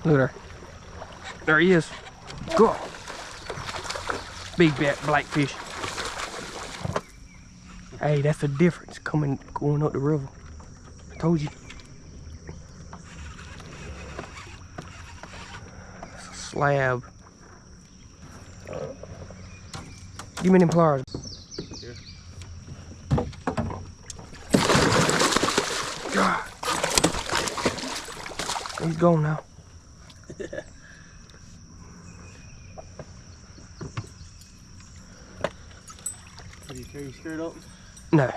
Look at there. There he is. Go. Big black fish. Hey, that's the difference going up the river. I told you. It's a slab. Give me them pliers. Here. God. He's gone now. Did you carry your skirt up? No.